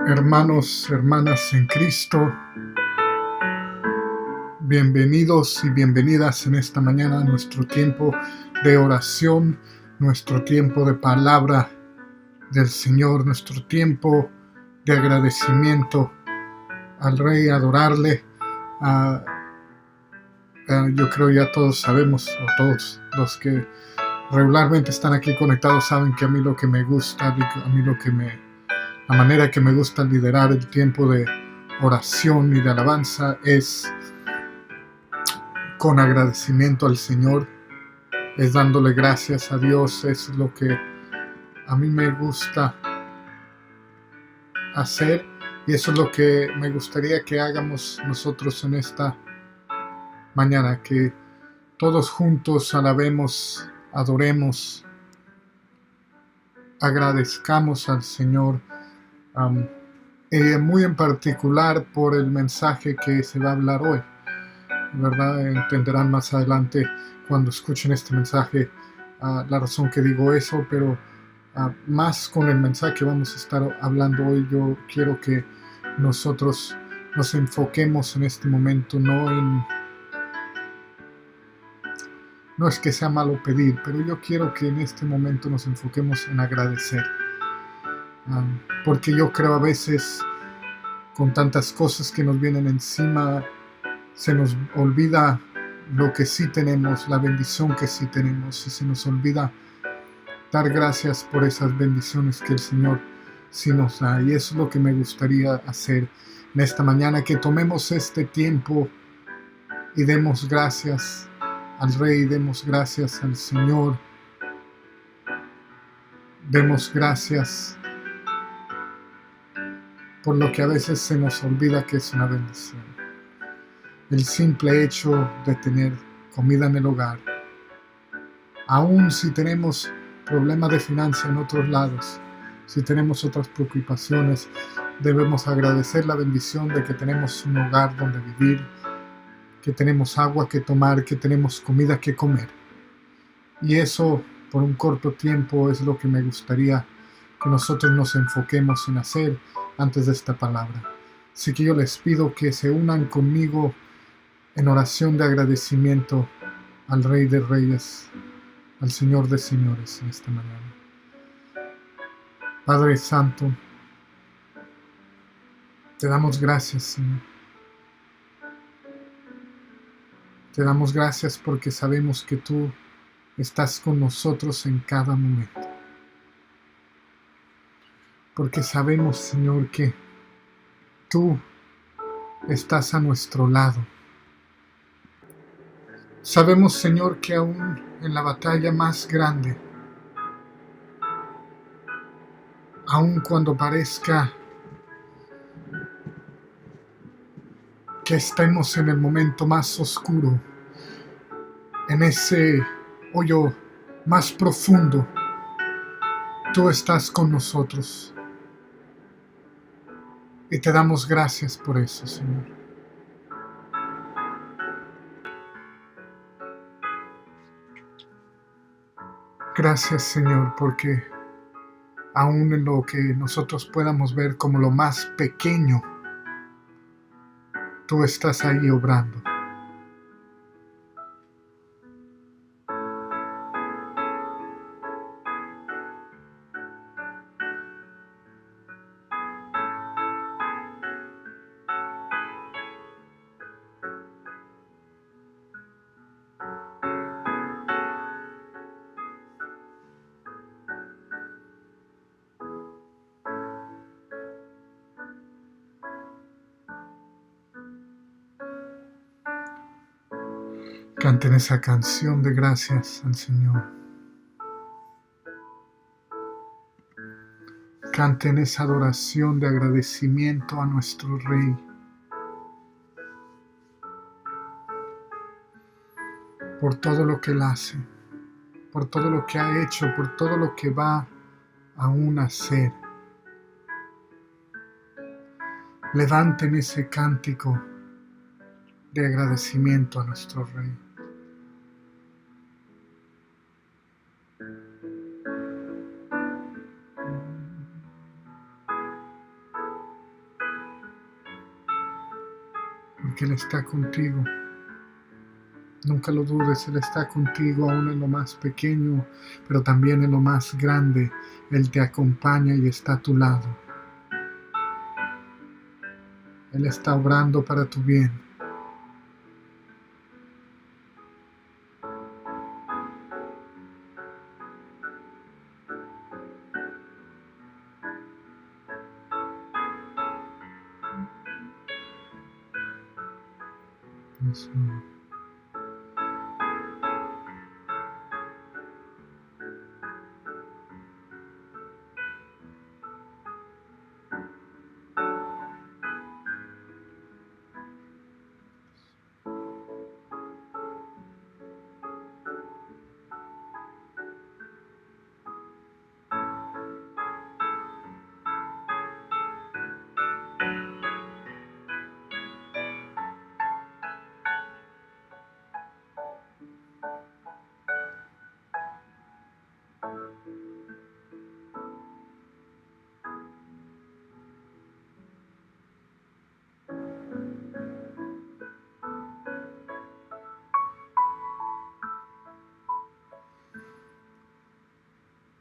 Hermanos, hermanas en Cristo, bienvenidos y bienvenidas en esta mañana a nuestro tiempo de oración, nuestro tiempo de palabra del Señor, nuestro tiempo de agradecimiento al Rey, adorarle. Ah, yo creo ya todos sabemos, o todos los que regularmente están aquí conectados saben que a mí lo que me gusta, la manera que me gusta liderar el tiempo de oración y de alabanza es con agradecimiento al Señor, es dándole gracias a Dios. Es lo que a mí me gusta hacer, y eso es lo que me gustaría que hagamos nosotros en esta mañana, que todos juntos alabemos, adoremos, agradezcamos al Señor, um, muy en particular por el mensaje que se va a hablar hoy, ¿verdad? Entenderán más adelante cuando escuchen este mensaje la razón que digo eso, pero más con el mensaje que vamos a estar hablando hoy. Yo quiero que nosotros nos enfoquemos en este momento, no es que sea malo pedir, pero yo quiero que en este momento nos enfoquemos en agradecer, porque yo creo a veces con tantas cosas que nos vienen encima se nos olvida lo que sí tenemos, la bendición que sí tenemos, y se nos olvida dar gracias por esas bendiciones que el Señor sí nos da. Y eso es lo que me gustaría hacer en esta mañana, que tomemos este tiempo y demos gracias al Rey, demos gracias al Señor, demos gracias por lo que a veces se nos olvida que es una bendición. El simple hecho de tener comida en el hogar, aun si tenemos problemas de finanzas en otros lados, si tenemos otras preocupaciones, debemos agradecer la bendición de que tenemos un hogar donde vivir, que tenemos agua que tomar, que tenemos comida que comer. Y eso, por un corto tiempo, es lo que me gustaría que nosotros nos enfoquemos en hacer antes de esta palabra. Así que yo les pido que se unan conmigo en oración de agradecimiento al Rey de Reyes, al Señor de Señores en esta mañana. Padre Santo, te damos gracias, Señor. Te damos gracias porque sabemos que tú estás con nosotros en cada momento. Porque sabemos, Señor, que tú estás a nuestro lado. Sabemos, Señor, que aún en la batalla más grande, aun cuando parezca que estemos en el momento más oscuro, en ese hoyo más profundo, tú estás con nosotros. Y te damos gracias por eso, Señor. Gracias, Señor, porque aún en lo que nosotros podamos ver como lo más pequeño, tú estás ahí obrando. Canten esa canción de gracias al Señor. Canten esa adoración de agradecimiento a nuestro Rey. Por todo lo que Él hace, por todo lo que ha hecho, por todo lo que va aún a hacer. Levanten ese cántico de agradecimiento a nuestro Rey. y que Él está contigo. Nunca lo dudes, Él está contigo aún en lo más pequeño, pero también en lo más grande. Él te acompaña y está a tu lado. Él está obrando para tu bien. Eso.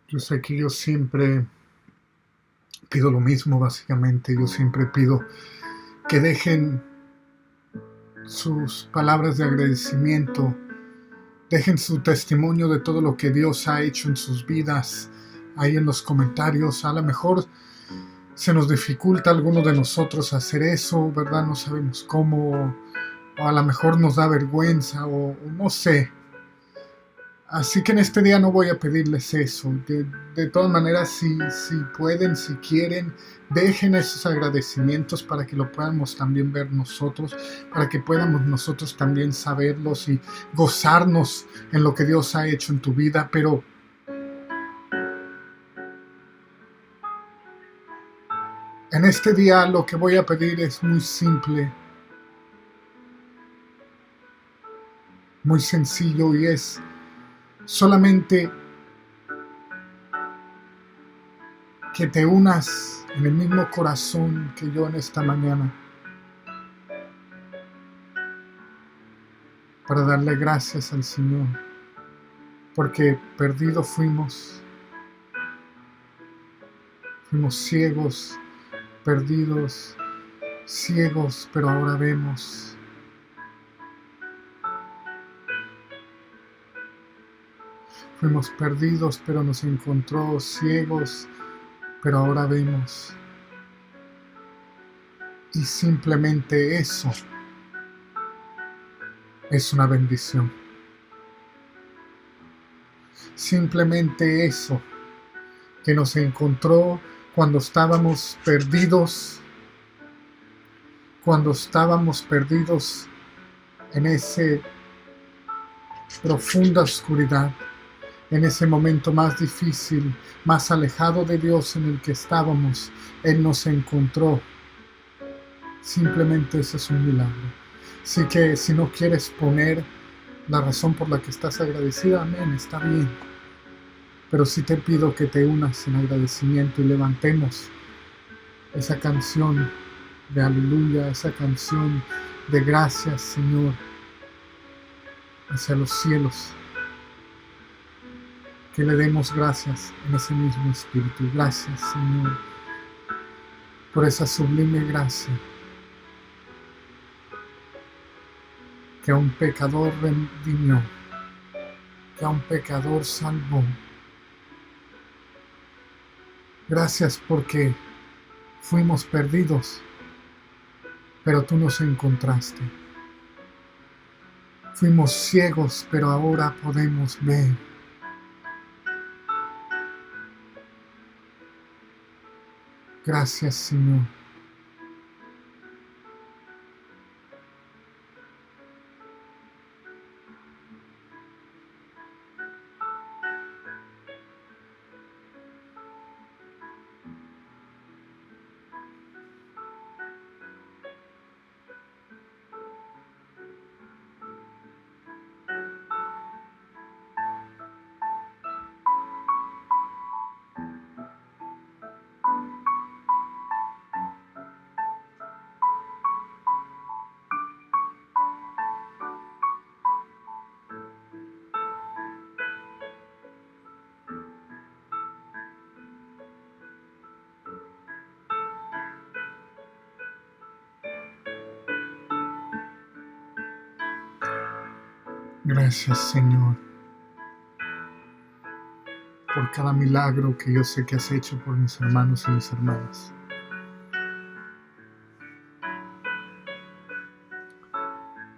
Yo sé que yo siempre pido lo mismo, básicamente. Yo siempre pido que dejen sus palabras de agradecimiento, dejen su testimonio de todo lo que Dios ha hecho en sus vidas ahí en los comentarios. A lo mejor se nos dificulta a alguno de nosotros hacer eso, ¿verdad? No sabemos cómo, o a lo mejor nos da vergüenza, o no sé. Así que en este día no voy a pedirles eso. De todas maneras, si pueden, si quieren, dejen esos agradecimientos para que lo podamos también ver nosotros, para que podamos nosotros también saberlos y gozarnos en lo que Dios ha hecho en tu vida. Pero en este día lo que voy a pedir es muy simple, muy sencillo, y es solamente que te unas en el mismo corazón que yo en esta mañana, para darle gracias al Señor, porque perdidos fuimos ciegos, perdidos, ciegos, pero ahora vemos. Fuimos perdidos, pero nos encontró, ciegos, pero ahora vemos. Y simplemente eso es una bendición. Simplemente eso, que nos encontró cuando estábamos perdidos en esa profunda oscuridad, en ese momento más difícil, más alejado de Dios en el que estábamos. Él nos encontró. Simplemente eso es un milagro. Así que si no quieres poner la razón por la que estás agradecida, amén, está bien. Pero sí te pido que te unas en agradecimiento y levantemos esa canción de aleluya, esa canción de gracias, Señor, hacia los cielos. Que le demos gracias en ese mismo espíritu. Gracias, Señor, por esa sublime gracia que a un pecador redimió, que a un pecador salvó. Gracias porque fuimos perdidos, pero tú nos encontraste. Fuimos ciegos, pero ahora podemos ver. Gracias, Señor. Gracias, Señor, por cada milagro que yo sé que has hecho por mis hermanos y mis hermanas.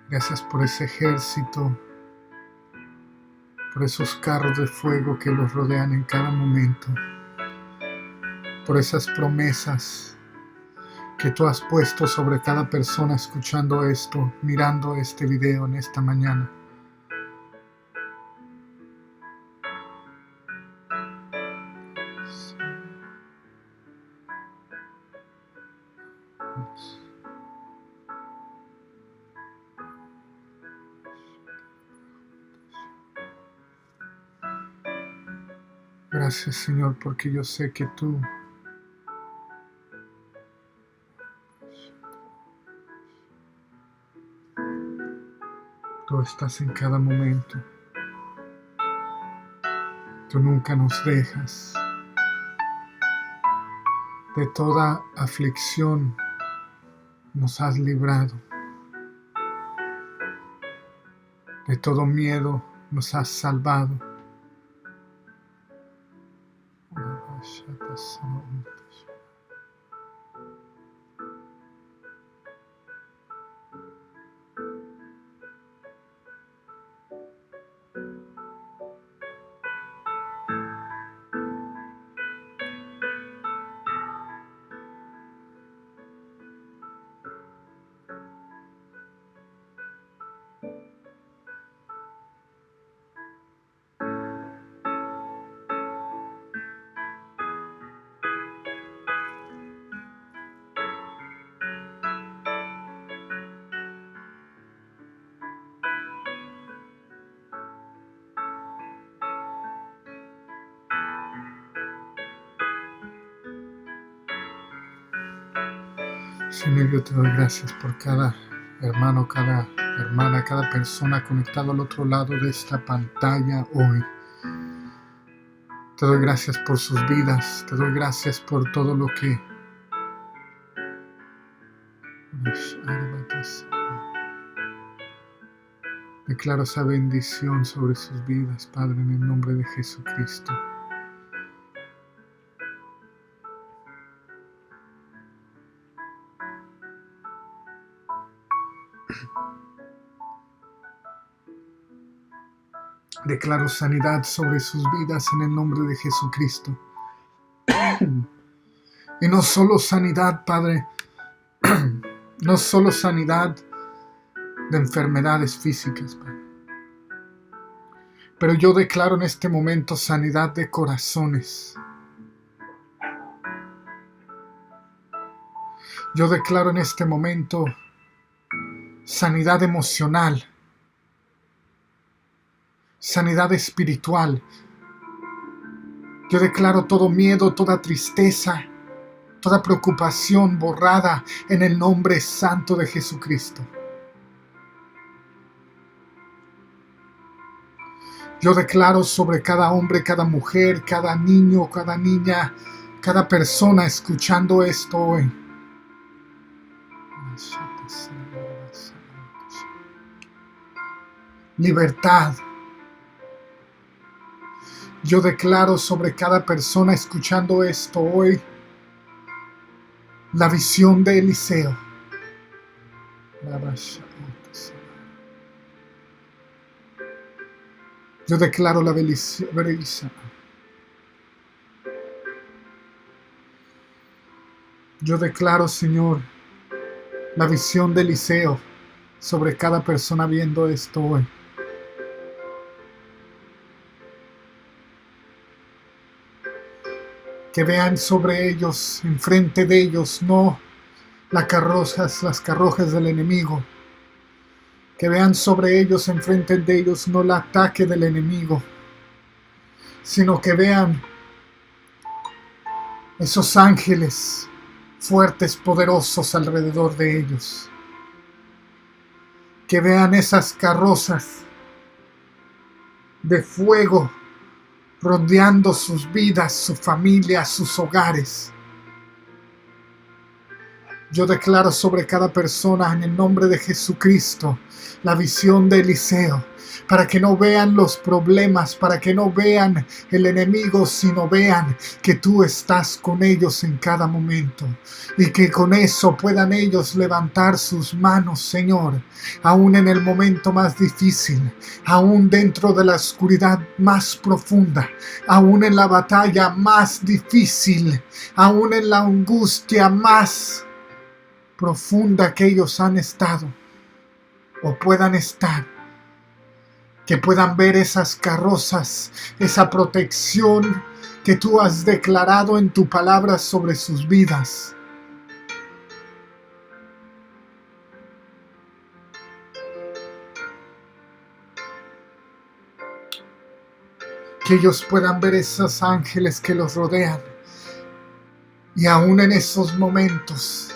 Gracias por ese ejército, por esos carros de fuego que los rodean en cada momento, por esas promesas que tú has puesto sobre cada persona escuchando esto, mirando este video en esta mañana. Gracias, Señor, porque yo sé que tú estás en cada momento. Tú nunca nos dejas. De toda aflicción nos has librado. De todo miedo nos has salvado. Señor, yo te doy gracias por cada hermano, cada hermana, cada persona conectada al otro lado de esta pantalla hoy. Te doy gracias por sus vidas, te doy gracias por todo lo que declaro esa bendición sobre sus vidas, Padre, en el nombre de Jesucristo. Declaro sanidad sobre sus vidas en el nombre de Jesucristo. Y no solo sanidad, Padre, no solo sanidad de enfermedades físicas, Padre. Pero yo declaro en este momento sanidad de corazones. Yo declaro en este momento sanidad emocional, sanidad espiritual. Yo declaro todo miedo, toda tristeza, toda preocupación borrada en el nombre santo de Jesucristo. Yo declaro sobre cada hombre, cada mujer, cada niño, cada niña, cada persona escuchando esto hoy. Libertad. Yo declaro sobre cada persona escuchando esto hoy la visión de Eliseo. Yo declaro la bendición. Yo declaro, Señor, la visión de Eliseo sobre cada persona viendo esto hoy. Que vean sobre ellos, enfrente de ellos, no las carrojas del enemigo. Que vean sobre ellos, enfrente de ellos, no el ataque del enemigo, sino que vean esos ángeles fuertes, poderosos alrededor de ellos. Que vean esas carrozas de fuego rodeando sus vidas, su familia, sus hogares. Yo declaro sobre cada persona en el nombre de Jesucristo la visión de Eliseo, para que no vean los problemas, para que no vean el enemigo, sino vean que tú estás con ellos en cada momento, y que con eso puedan ellos levantar sus manos, Señor, aún en el momento más difícil, aún dentro de la oscuridad más profunda, aún en la batalla más difícil, aún en la angustia más profunda que ellos han estado o puedan estar, que puedan ver esas carrozas, esa protección que tú has declarado en tu palabra sobre sus vidas. Que ellos puedan ver esos ángeles que los rodean y aún en esos momentos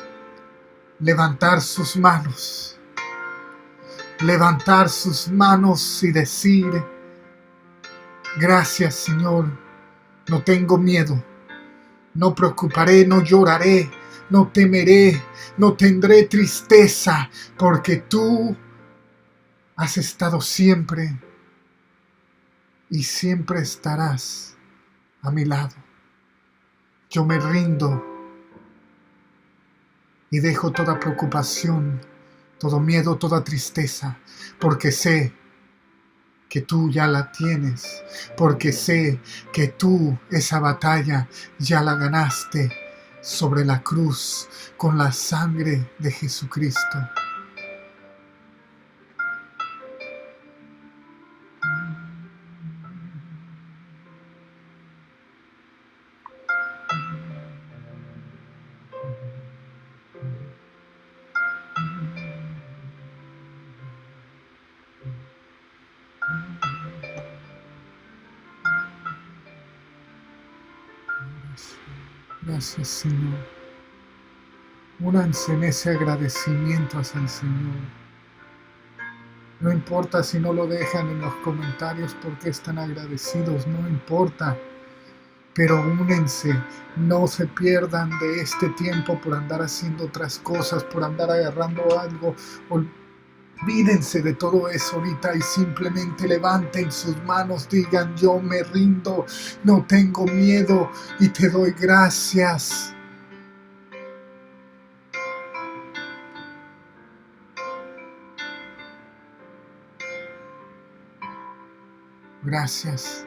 levantar sus manos y decir: gracias, Señor, no tengo miedo, no preocuparé, no lloraré, no temeré, no tendré tristeza, porque tú has estado siempre y siempre estarás a mi lado. Yo me rindo y dejo toda preocupación, todo miedo, toda tristeza, porque sé que tú ya la tienes, porque sé que tú esa batalla ya la ganaste sobre la cruz con la sangre de Jesucristo. Gracias, Señor. Únanse en ese agradecimiento hacia el Señor. No importa si no lo dejan en los comentarios porque están agradecidos, no importa. Pero únense, no se pierdan de este tiempo por andar haciendo otras cosas, por andar agarrando algo. Olvídense de todo eso ahorita y simplemente levanten sus manos, digan: yo me rindo, no tengo miedo y te doy gracias. Gracias.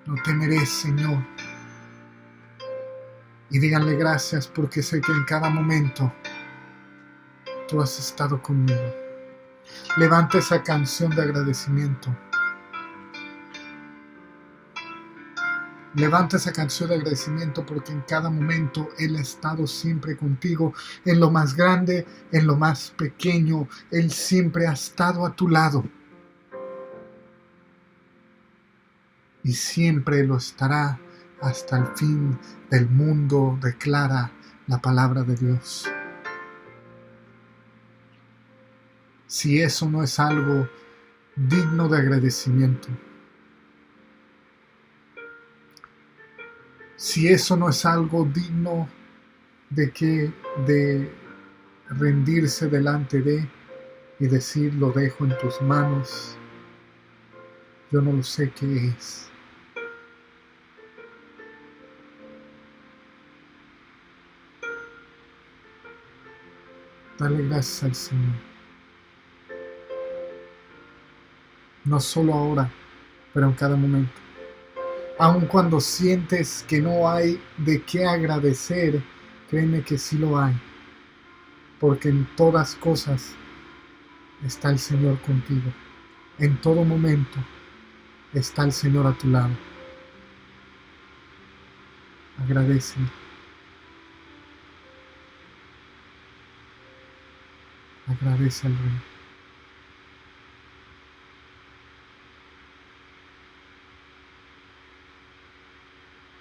No temeré, Señor. Y díganle gracias porque sé que en cada momento tú has estado conmigo. Levanta esa canción de agradecimiento. Levanta esa canción de agradecimiento porque en cada momento Él ha estado siempre contigo. En lo más grande, en lo más pequeño, Él siempre ha estado a tu lado. Y siempre lo estará hasta el fin del mundo, declara la palabra de Dios. Si eso no es algo digno de agradecimiento, si eso no es algo digno de rendirse delante de y decir: lo dejo en tus manos, yo no lo sé qué es. Dale gracias al Señor. No solo ahora, pero en cada momento. Aun cuando sientes que no hay de qué agradecer, créeme que sí lo hay. Porque en todas cosas está el Señor contigo. En todo momento está el Señor a tu lado. Agradece. Agradece al Rey.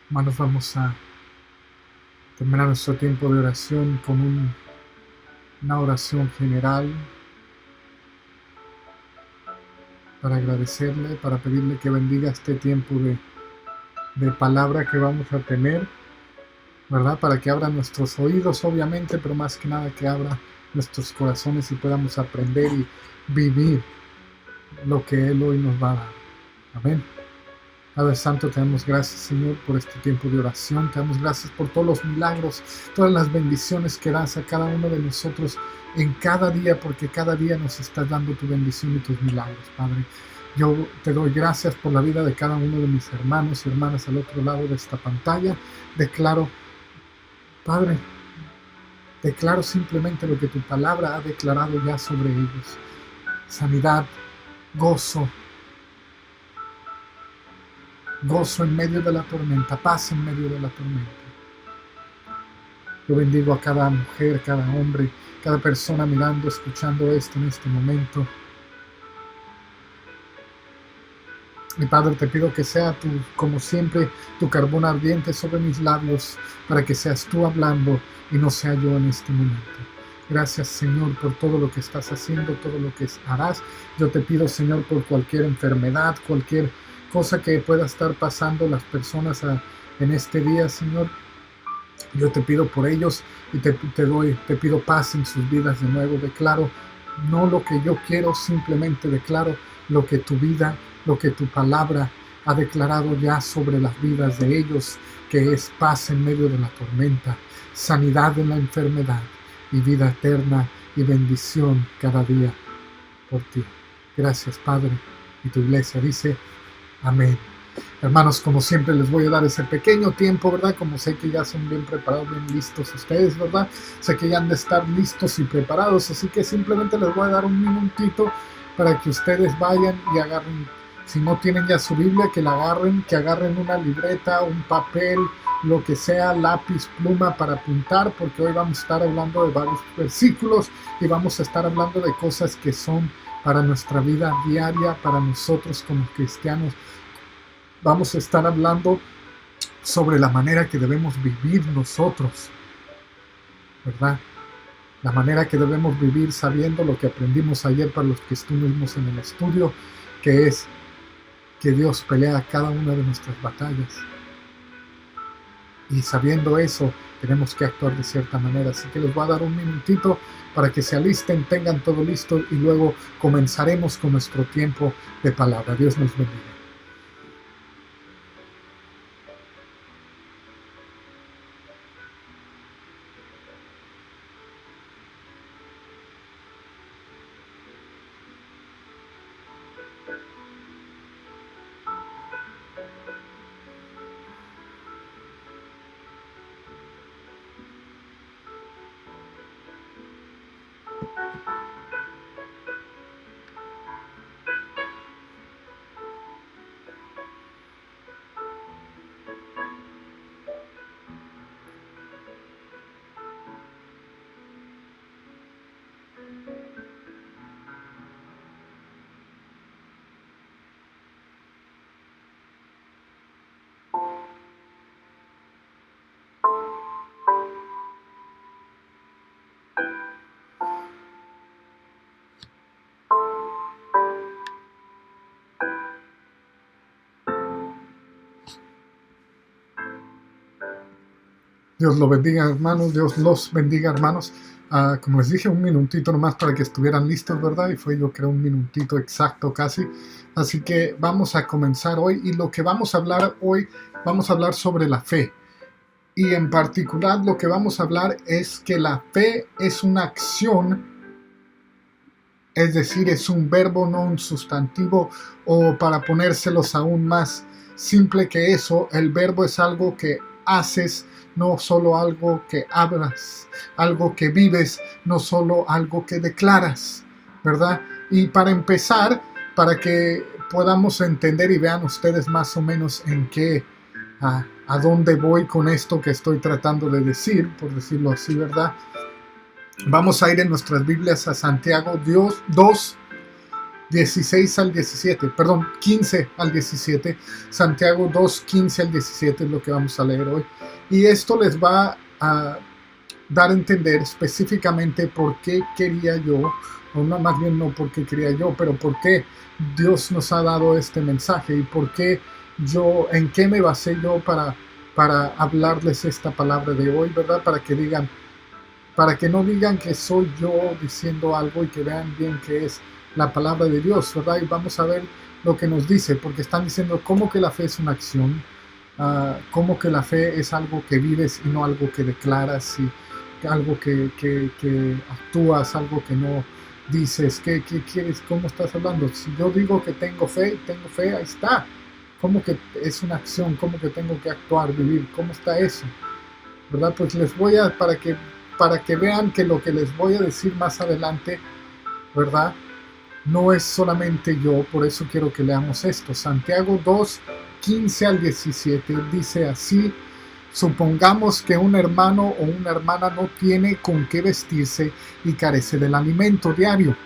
Hermanos, vamos a terminar nuestro tiempo de oración con una oración general para agradecerle, para pedirle que bendiga este tiempo de palabra que vamos a tener. ¿verdad? Para que abra nuestros oídos, obviamente, pero más que nada que abra nuestros corazones y podamos aprender y vivir lo que Él hoy nos va a dar. Amén. Padre Santo, te damos gracias, Señor, por este tiempo de oración. Te damos gracias por todos los milagros, todas las bendiciones que das a cada uno de nosotros en cada día, porque cada día nos estás dando tu bendición y tus milagros, Padre. Yo te doy gracias por la vida de cada uno de mis hermanos y hermanas al otro lado de esta pantalla. Declaro, Padre, declaro simplemente lo que tu palabra ha declarado ya sobre ellos. Sanidad, gozo, gozo en medio de la tormenta, paz en medio de la tormenta. Yo bendigo a cada mujer, cada hombre, cada persona mirando, escuchando esto en este momento. Mi Padre, te pido que sea tú, como siempre, tu carbón ardiente sobre mis labios, para que seas tú hablando y no sea yo en este momento. Gracias, Señor, por todo lo que estás haciendo, todo lo que harás. Yo te pido, Señor, por cualquier enfermedad, cualquier cosa que pueda estar pasando las personas en este día, Señor. Yo te pido por ellos y te pido paz en sus vidas de nuevo. Declaro no lo que yo quiero, simplemente declaro lo que tu vida, lo que tu palabra ha declarado ya sobre las vidas de ellos, que es paz en medio de la tormenta, sanidad en la enfermedad y vida eterna y bendición cada día por ti. Gracias, Padre. Y tu iglesia dice amén. Hermanos, como siempre les voy a dar ese pequeño tiempo, ¿verdad? Como sé que ya son bien preparados, bien listos ustedes, ¿verdad? Sé que ya han de estar listos y preparados, así que simplemente les voy a dar un minutito para que ustedes vayan y agarren, si no tienen ya su Biblia, que la agarren, que agarren una libreta, un papel, lo que sea, lápiz, pluma para apuntar, porque hoy vamos a estar hablando de varios versículos y vamos a estar hablando de cosas que son para nuestra vida diaria, para nosotros como cristianos. Vamos a estar hablando sobre la manera que debemos vivir nosotros, ¿verdad? La manera que debemos vivir sabiendo lo que aprendimos ayer para los que estuvimos en el estudio, que es que Dios pelea cada una de nuestras batallas. Y sabiendo eso, tenemos que actuar de cierta manera. Así que les voy a dar un minutito para que se alisten, tengan todo listo y luego comenzaremos con nuestro tiempo de palabra. Dios nos bendiga. Dios los bendiga, hermanos. Dios los bendiga, hermanos. Como les dije, un minutito nomás para que estuvieran listos, ¿verdad? Y fue, yo creo, un minutito exacto casi. Así que vamos a comenzar hoy. Y lo que vamos a hablar hoy, vamos a hablar sobre la fe. Y en particular lo que vamos a hablar es que la fe es una acción, es decir, es un verbo, no un sustantivo, o para ponérselos aún más simple que eso, el verbo es algo que haces, no solo algo que hablas, algo que vives, no solo algo que declaras, ¿verdad? Y para empezar, para que podamos entender y vean ustedes más o menos en qué, a dónde voy con esto que estoy tratando de decir, por decirlo así, ¿verdad? Vamos a ir en nuestras Biblias a Santiago 2, 16 al 17, perdón, 15 al 17, Santiago 2, 15 al 17 es lo que vamos a leer hoy. Y esto les va a dar a entender específicamente por qué quería yo, o no, más bien no por qué quería yo, pero por qué Dios nos ha dado este mensaje y por qué yo, en qué me basé yo para para hablarles esta palabra de hoy, ¿verdad? Para que no digan que soy yo diciendo algo y que vean bien que es la palabra de Dios, ¿verdad? Y vamos a ver lo que nos dice, porque están diciendo cómo que la fe es una acción, cómo que la fe es algo que vives y no algo que declaras, y algo que actúas, algo que no dices. ¿Qué quieres? ¿Cómo estás hablando? Si yo digo que tengo fe, ahí está. ¿Cómo que es una acción? ¿Cómo que tengo que actuar, vivir? ¿Cómo está eso? ¿Verdad? Pues les voy a, para que vean que lo que les voy a decir más adelante, ¿verdad? No es solamente yo, por eso quiero que leamos esto. Santiago 2, 15 al 17 dice así: supongamos que un hermano o una hermana no tiene con qué vestirse y carece del alimento diario.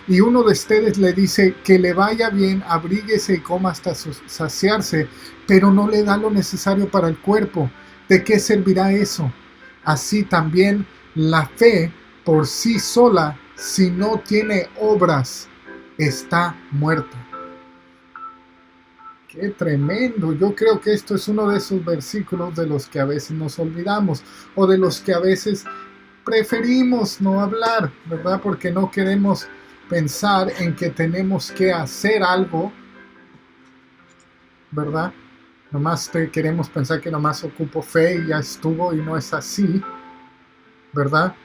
Y uno de ustedes le dice que le vaya bien, abríguese y coma hasta saciarse, pero no le da lo necesario para el cuerpo. ¿De qué servirá eso? Así también la fe por sí sola, si no tiene obras, está muerta. ¡Qué tremendo! Yo creo que esto es uno de esos versículos de los que a veces nos olvidamos, o de los que a veces preferimos no hablar, ¿verdad? Porque no queremos pensar en que tenemos que hacer algo, ¿verdad? Nomás queremos pensar que nomás ocupo fe y ya estuvo, y no es así, ¿verdad?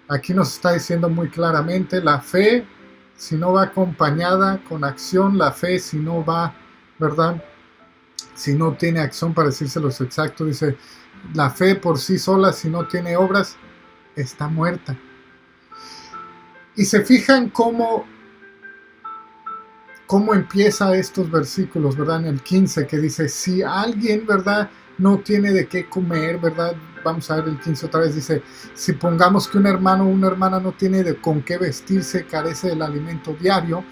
Aquí nos está diciendo muy claramente: la fe, si no va acompañada con acción, la fe si no va, ¿verdad? Si no tiene acción, para decírselos exacto, dice, la fe por sí sola, si no tiene obras, está muerta. Y se fijan cómo empieza estos versículos, ¿verdad? En el 15, que dice, si alguien, ¿verdad?, no tiene de qué comer, ¿verdad? Vamos a ver el 15 otra vez, dice, si pongamos que un hermano o una hermana no tiene con qué vestirse, carece del alimento diario,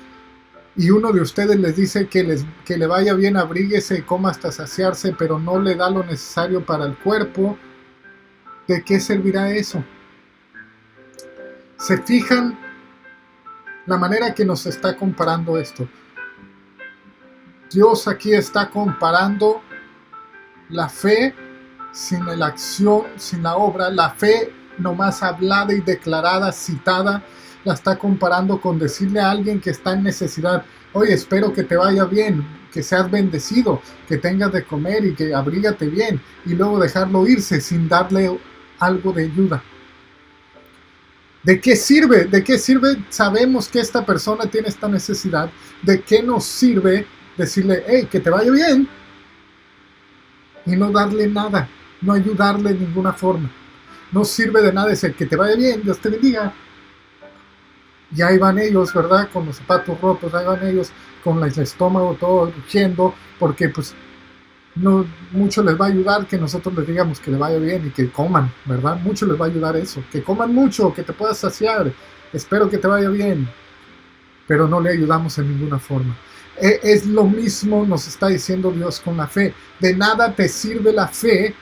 y uno de ustedes les dice que le vaya bien, abríguese y coma hasta saciarse, pero no le da lo necesario para el cuerpo, ¿de qué servirá eso? ¿Se fijan la manera que nos está comparando esto? Dios aquí está comparando la fe sin la acción, sin la obra. La fe nomás hablada y declarada, citada, la está comparando con decirle a alguien que está en necesidad: oye, espero que te vaya bien, que seas bendecido, que tengas de comer y que abrígate bien, y luego dejarlo irse sin darle algo de ayuda. ¿De qué sirve? ¿De qué sirve? Sabemos que esta persona tiene esta necesidad. ¿De qué nos sirve decirle, hey, que te vaya bien, y no darle nada, no ayudarle de ninguna forma? No sirve de nada decir que te vaya bien, Dios te bendiga, y ahí van ellos, ¿verdad?, con los zapatos rotos, ahí van ellos con el estómago todo rugiendo, porque pues no mucho les va a ayudar que nosotros les digamos que le vaya bien y que coman, ¿verdad? Mucho les va a ayudar eso, que coman mucho, que te puedas saciar, espero que te vaya bien, pero no le ayudamos en ninguna forma. Es lo mismo nos está diciendo Dios con la fe. De nada te sirve la fe.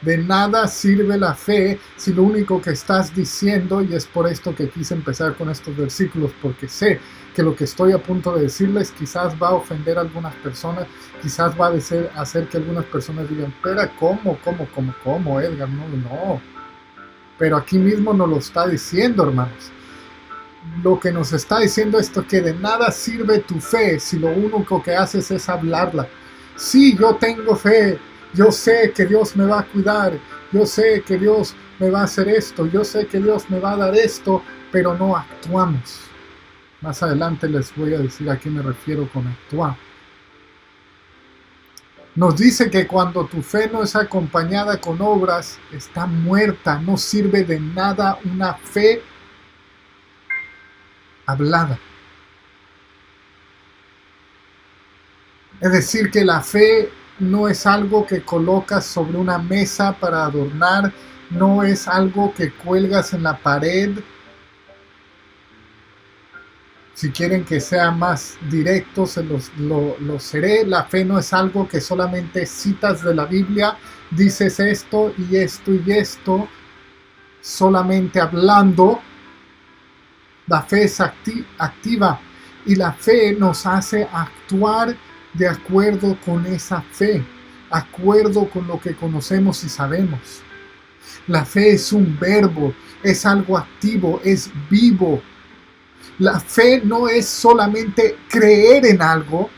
De nada sirve la fe si lo único que estás diciendo, y es por esto que quise empezar con estos versículos, porque sé que lo que estoy a punto de decirles quizás va a ofender a algunas personas, quizás va a hacer que algunas personas digan, pero ¿cómo, Edgar? No. Pero aquí mismo nos lo está diciendo, hermanos. Lo que nos está diciendo esto es que de nada sirve tu fe si lo único que haces es hablarla. Sí, yo tengo fe, yo sé que Dios me va a cuidar, yo sé que Dios me va a hacer esto, yo sé que Dios me va a dar esto, pero no actuamos. Más adelante les voy a decir a qué me refiero con actuar. Nos dice que cuando tu fe no es acompañada con obras, está muerta, no sirve de nada una fe hablada. Es decir, que la fe no es algo que colocas sobre una mesa para adornar, no es algo que cuelgas en la pared. Si quieren que sea más directo, lo seré. La fe no es algo que solamente citas de la Biblia, dices esto y esto y esto, solamente hablando. La fe es activa, y la fe nos hace actuar de acuerdo con esa fe, acuerdo con lo que conocemos y sabemos. La fe es un verbo, es algo activo, es vivo. La fe no es solamente creer en algo,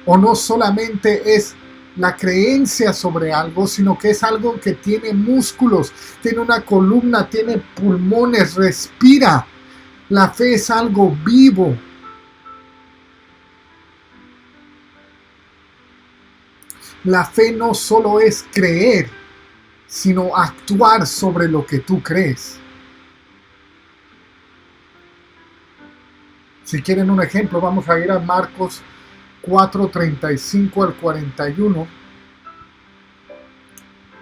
o no solamente es la creencia sobre algo, sino que es algo que tiene músculos, tiene una columna, tiene pulmones, respira. La fe es algo vivo. La fe no solo es creer, sino actuar sobre lo que tú crees. Si quieren un ejemplo, vamos a ir a Marcos 4:35 al 41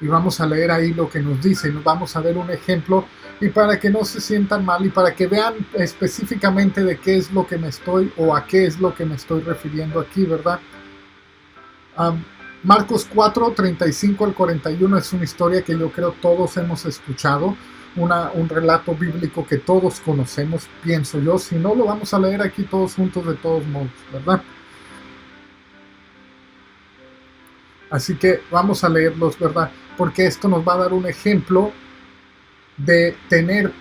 y vamos a leer ahí lo que nos dice. Nos vamos a ver un ejemplo y para que no se sientan mal y para que vean específicamente de qué es lo que me estoy o a qué es lo que me estoy refiriendo aquí, ¿verdad? Marcos 4:35 al 41 es una historia que yo creo todos hemos escuchado, un relato bíblico que todos conocemos, pienso yo. Si no, lo vamos a leer aquí todos juntos de todos modos, ¿verdad? Así que vamos a leerlos, ¿verdad? Porque esto nos va a dar un ejemplo de tener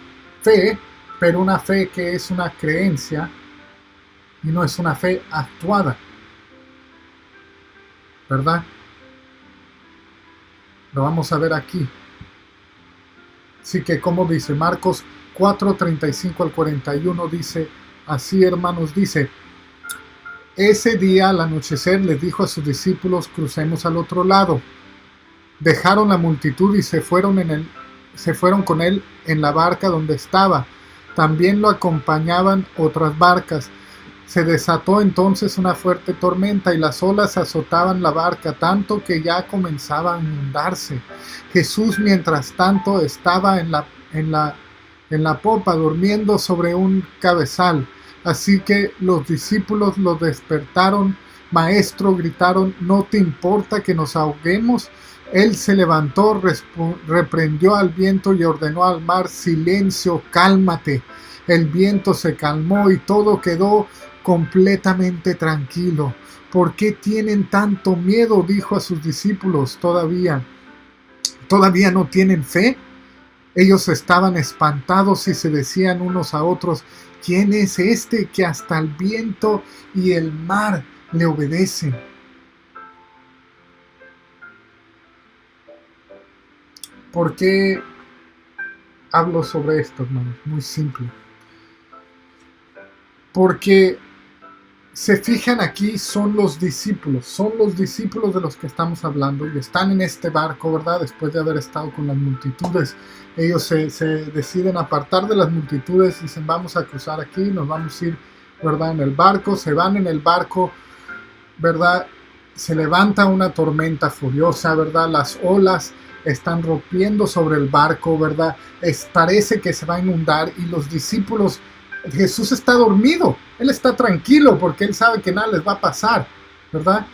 fe, pero una fe que es una creencia y no es una fe actuada, ¿verdad? Lo vamos a ver aquí. Así que, como dice Marcos 4:35 al 41, dice así, hermanos, dice: ese día al anochecer les dijo a sus discípulos: crucemos al otro lado. Dejaron la multitud y se fueron con él en la barca donde estaba. También lo acompañaban otras barcas. Se desató entonces una fuerte tormenta y las olas azotaban la barca tanto que ya comenzaba a inundarse. Jesús, mientras tanto, estaba en la popa durmiendo sobre un cabezal. Así que los discípulos lo despertaron. Maestro, gritaron, ¿no te importa que nos ahoguemos? Él se levantó, reprendió al viento y ordenó al mar: silencio, cálmate. El viento se calmó y todo quedó completamente tranquilo. ¿Por qué tienen tanto miedo?, dijo a sus discípulos. ¿Todavía no tienen fe? Ellos estaban espantados y se decían unos a otros: ¿quién es este que hasta el viento y el mar le obedecen? ¿Por qué hablo sobre esto, hermanos? Muy simple. Porque se fijan aquí, son los discípulos de los que estamos hablando y están en este barco, ¿verdad? Después de haber estado con las multitudes, ellos se deciden apartar de las multitudes, dicen: vamos a cruzar aquí, nos vamos a ir, ¿verdad?, en el barco. Se van en el barco, ¿verdad? Se levanta una tormenta furiosa, ¿verdad? Las olas están rompiendo sobre el barco, ¿verdad? Parece que se va a inundar y los discípulos, Jesús está dormido, él está tranquilo porque él sabe que nada les va a pasar, ¿verdad?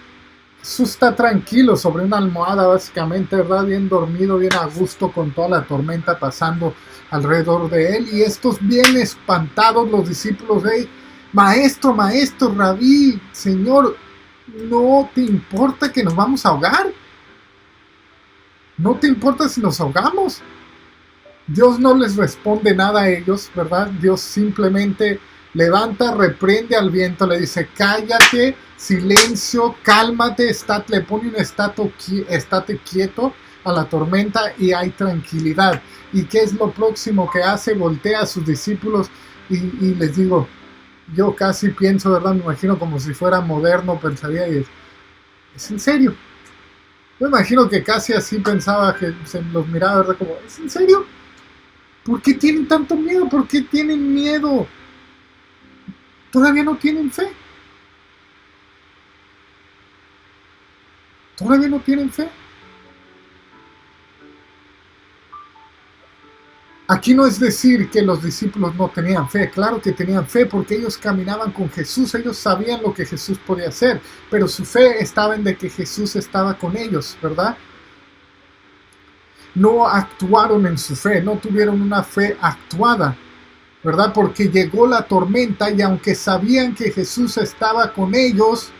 Jesús está tranquilo sobre una almohada básicamente, ¿verdad? Bien dormido, bien a gusto con toda la tormenta pasando alrededor de él, y estos bien espantados los discípulos: hey, maestro, rabí, Señor, ¿no te importa que nos vamos a ahogar? ¿No te importa si nos ahogamos? Dios no les responde nada a ellos, ¿verdad? Dios simplemente levanta, reprende al viento, le dice: cállate, silencio, cálmate, le pone un estate quieto a la tormenta y hay tranquilidad. ¿Y qué es lo próximo que hace? Voltea a sus discípulos y les digo, yo casi pienso, ¿verdad? Me imagino como si fuera moderno, pensaría, y ¿es en serio? Me imagino que casi así pensaba, que se los miraba, ¿verdad? Como, ¿es en serio? ¿Por qué tienen tanto miedo? ¿Por qué tienen miedo? ¿Todavía no tienen fe? ¿Todavía no tienen fe? Aquí no es decir que los discípulos no tenían fe. Claro que tenían fe porque ellos caminaban con Jesús. Ellos sabían lo que Jesús podía hacer, pero su fe estaba en de que Jesús estaba con ellos, ¿verdad? No actuaron en su fe, no tuvieron una fe actuada, ¿verdad? Porque llegó la tormenta y aunque sabían que Jesús estaba con ellos,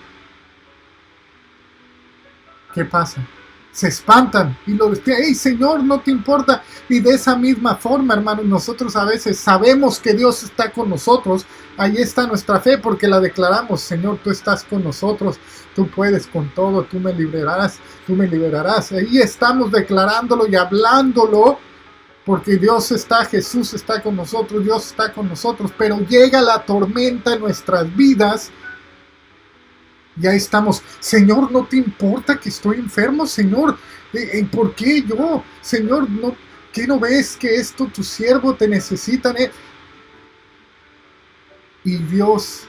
¿qué pasa? Se espantan y lo decían, hey Señor, no te importa. Y de esa misma forma, hermanos, nosotros a veces sabemos que Dios está con nosotros. Ahí está nuestra fe porque la declaramos, Señor, tú estás con nosotros, tú puedes con todo, tú me liberarás, tú me liberarás. Ahí estamos declarándolo y hablándolo porque Dios está, Jesús está con nosotros, Dios está con nosotros. Pero llega la tormenta en nuestras vidas. Ya estamos, Señor, ¿no te importa que estoy enfermo, Señor? ¿Por qué yo? Señor, ¿qué no ves que esto tu siervo te necesita? Y Dios,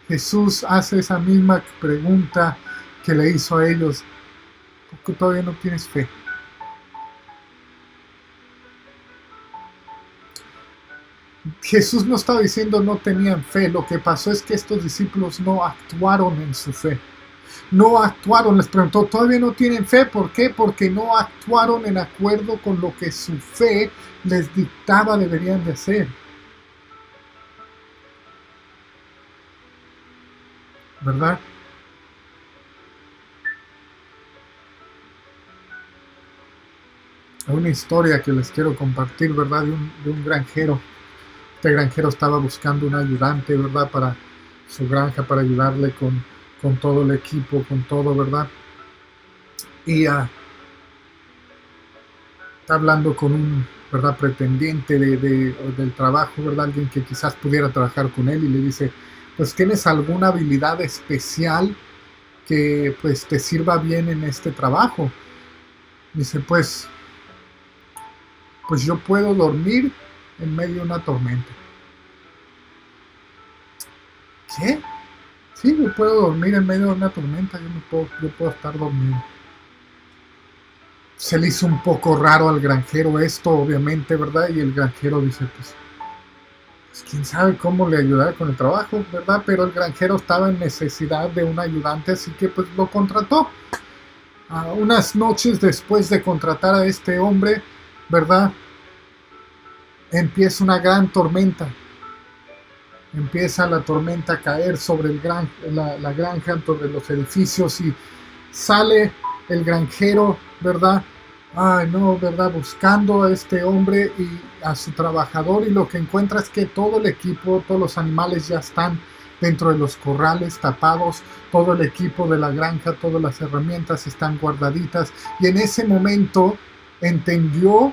Jesús hace esa misma pregunta que le hizo a ellos. ¿Por qué todavía no tienes fe? Jesús no estaba diciendo no tenían fe. Lo que pasó es que estos discípulos no actuaron en su fe. No actuaron, les preguntó, ¿todavía no tienen fe? ¿Por qué? Porque no actuaron en acuerdo con lo que su fe les dictaba deberían de hacer. ¿Verdad? Hay una historia que les quiero compartir, ¿verdad? De un granjero. Este granjero estaba buscando un ayudante, ¿verdad? Para su granja, para ayudarle con todo el equipo, con todo, ¿verdad? Y está hablando con un, ¿verdad? Pretendiente del trabajo, ¿verdad? Alguien que quizás pudiera trabajar con él y le dice, pues tienes alguna habilidad especial que pues te sirva bien en este trabajo. Dice, pues yo puedo dormir en medio de una tormenta. ¿Qué? Sí, yo puedo dormir en medio de una tormenta, yo puedo estar dormido. Se le hizo un poco raro al granjero esto, obviamente, ¿verdad? Y el granjero dice, pues quién sabe cómo le ayudar con el trabajo, ¿verdad? Pero el granjero estaba en necesidad de un ayudante, así que pues lo contrató. Unas noches después de contratar a este hombre, ¿verdad? Empieza una gran tormenta. Empieza la tormenta a caer sobre la granja, sobre los edificios y sale el granjero, ¿verdad? Ay, no, ¿verdad? Buscando a este hombre y a su trabajador y lo que encuentra es que todo el equipo, todos los animales ya están dentro de los corrales tapados, todo el equipo de la granja, todas las herramientas están guardaditas y en ese momento entendió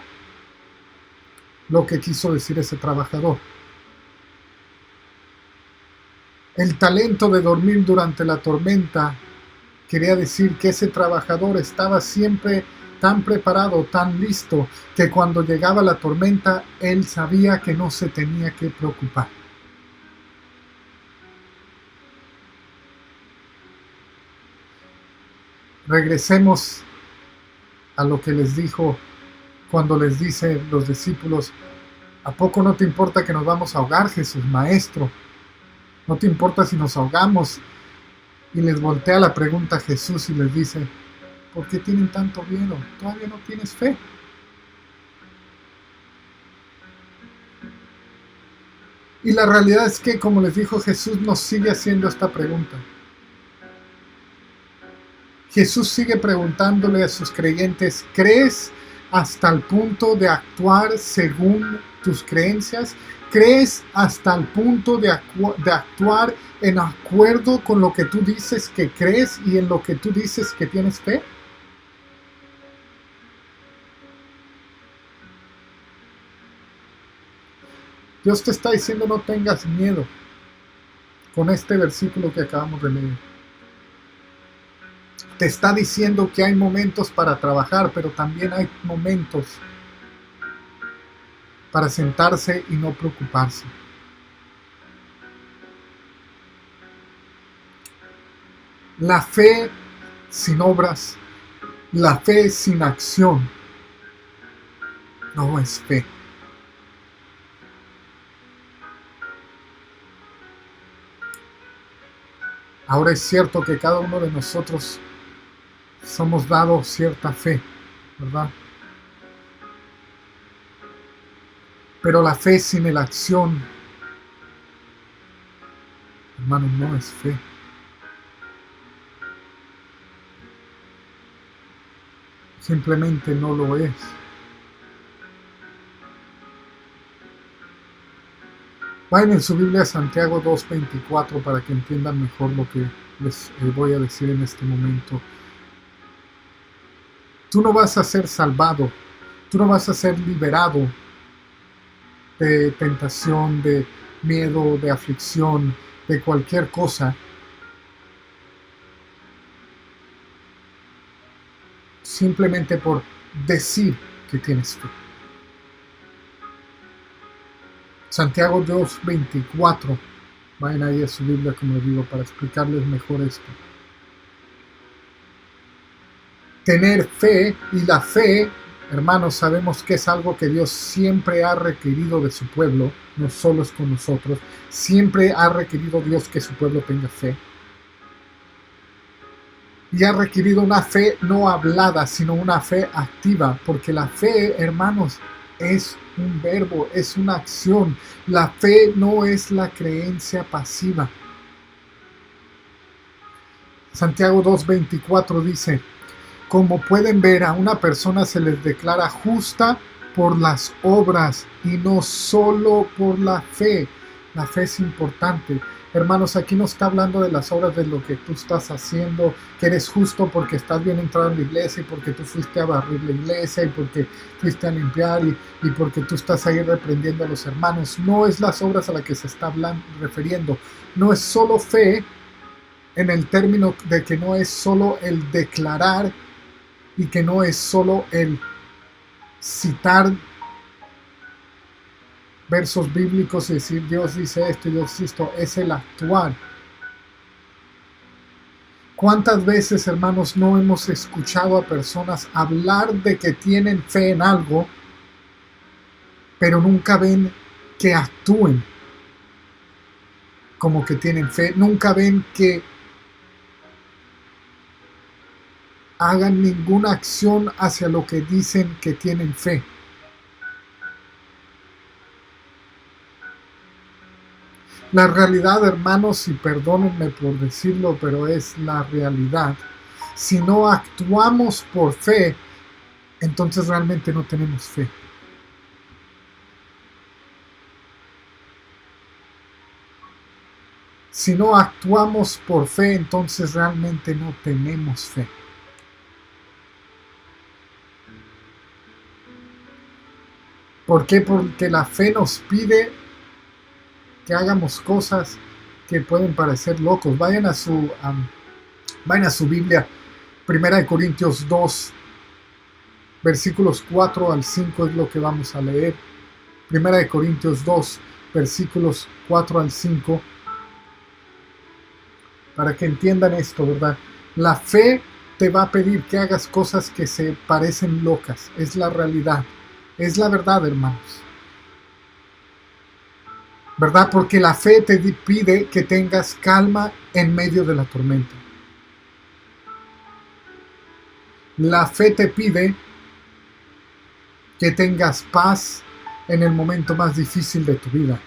lo que quiso decir ese trabajador. El talento de dormir durante la tormenta quería decir que ese trabajador estaba siempre tan preparado, tan listo, que cuando llegaba la tormenta, él sabía que no se tenía que preocupar. Regresemos a lo que les dijo cuando les dice los discípulos, ¿a poco no te importa que nos vamos a ahogar, Jesús, Maestro? ¿No te importa si nos ahogamos? Y les voltea la pregunta a Jesús y les dice, ¿por qué tienen tanto miedo? ¿Todavía no tienes fe? Y la realidad es que, como les dijo Jesús, nos sigue haciendo esta pregunta. Jesús sigue preguntándole a sus creyentes, ¿crees hasta el punto de actuar según tus creencias? ¿Crees hasta el punto de actuar en acuerdo con lo que tú dices que crees y en lo que tú dices que tienes fe? Dios te está diciendo no tengas miedo con este versículo que acabamos de leer. Te está diciendo que hay momentos para trabajar, pero también hay momentos para sentarse y no preocuparse. La fe sin obras, la fe sin acción, no es fe. Ahora es cierto que cada uno de nosotros somos dados cierta fe, ¿verdad? Pero la fe sin la acción, hermano, no es fe. Simplemente no lo es. Vayan en su Biblia a Santiago 2:24 para que entiendan mejor lo que les voy a decir en este momento. Tú no vas a ser salvado, tú no vas a ser liberado de tentación, de miedo, de aflicción, de cualquier cosa, simplemente por decir que tienes fe. Santiago 2:24, vayan ahí a su Biblia, como les digo, para explicarles mejor esto. Tener fe, y la fe, hermanos, sabemos que es algo que Dios siempre ha requerido de su pueblo, no solo es con nosotros, siempre ha requerido Dios que su pueblo tenga fe. Y ha requerido una fe no hablada, sino una fe activa, porque la fe, hermanos, es un verbo, es una acción. La fe no es la creencia pasiva. Santiago 2:24 dice: como pueden ver, a una persona se les declara justa por las obras y no solo por la fe. La fe es importante. Hermanos, aquí no está hablando de las obras de lo que tú estás haciendo, que eres justo porque estás bien entrado en la iglesia y porque tú fuiste a barrer la iglesia y porque fuiste a limpiar y porque tú estás ahí reprendiendo a los hermanos. No es las obras a las que se está refiriendo. No es solo fe en el término de que no es solo el declarar y que no es solo el citar versos bíblicos y decir Dios dice esto y Dios dice esto, es el actuar. ¿Cuántas veces, hermanos, no hemos escuchado a personas hablar de que tienen fe en algo, pero nunca ven que actúen como que tienen fe? Nunca ven que hagan ninguna acción hacia lo que dicen que tienen fe. La realidad, hermanos, y perdónenme por decirlo, pero es la realidad. Si no actuamos por fe, entonces realmente no tenemos fe. Si no actuamos por fe, entonces realmente no tenemos fe. ¿Por qué? Porque la fe nos pide que hagamos cosas que pueden parecer locos. Vayan a su Biblia, 1 Corintios 2, versículos 4 al 5 es lo que vamos a leer. 1 Corintios 2, versículos 4 al 5, para que entiendan esto, ¿verdad? La fe te va a pedir que hagas cosas que se parecen locas. Es la realidad. Es la verdad, hermanos. ¿Verdad? Porque la fe te pide que tengas calma en medio de la tormenta. La fe te pide que tengas paz en el momento más difícil de tu vida.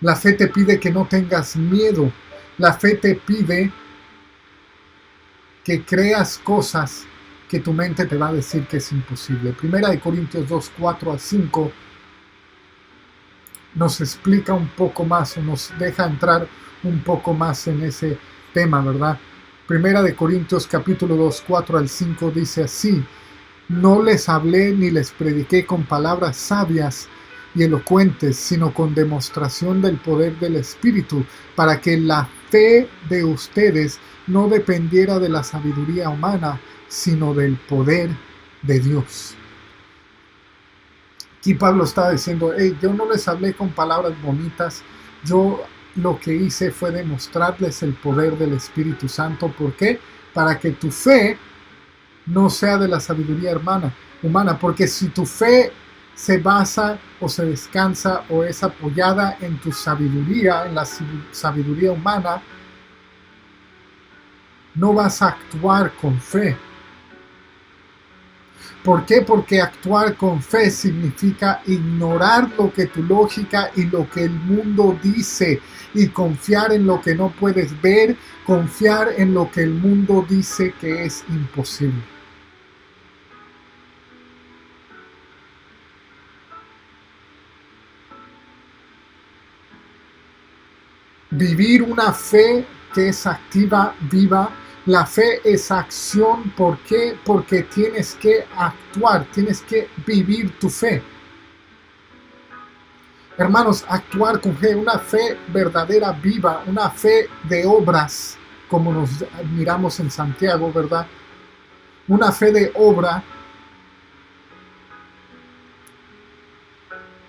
La fe te pide que no tengas miedo. La fe te pide que creas cosas que tu mente te va a decir que es imposible. 1 Corintios 2, 4 a 5 nos explica un poco más o nos deja entrar un poco más en ese tema, ¿verdad? 1 Corintios capítulo 2, 4 al 5 dice así: no les hablé ni les prediqué con palabras sabias y elocuentes, sino con demostración del poder del Espíritu, para que la fe de ustedes no dependiera de la sabiduría humana, sino del poder de Dios. Aquí Pablo estaba diciendo: hey, yo no les hablé con palabras bonitas, yo lo que hice fue demostrarles el poder del Espíritu Santo. ¿Por qué? Para que tu fe no sea de la sabiduría humana, porque si tu fe se basa o se descansa o es apoyada en tu sabiduría, en la sabiduría humana, no vas a actuar con fe. ¿Por qué? Porque actuar con fe significa ignorar lo que tu lógica y lo que el mundo dice y confiar en lo que no puedes ver, confiar en lo que el mundo dice que es imposible. Vivir una fe que es activa, viva. La fe es acción. ¿Por qué? Porque tienes que actuar, tienes que vivir tu fe. Hermanos, actuar con fe, una fe verdadera, viva, una fe de obras, como nos miramos en Santiago, ¿verdad? Una fe de obra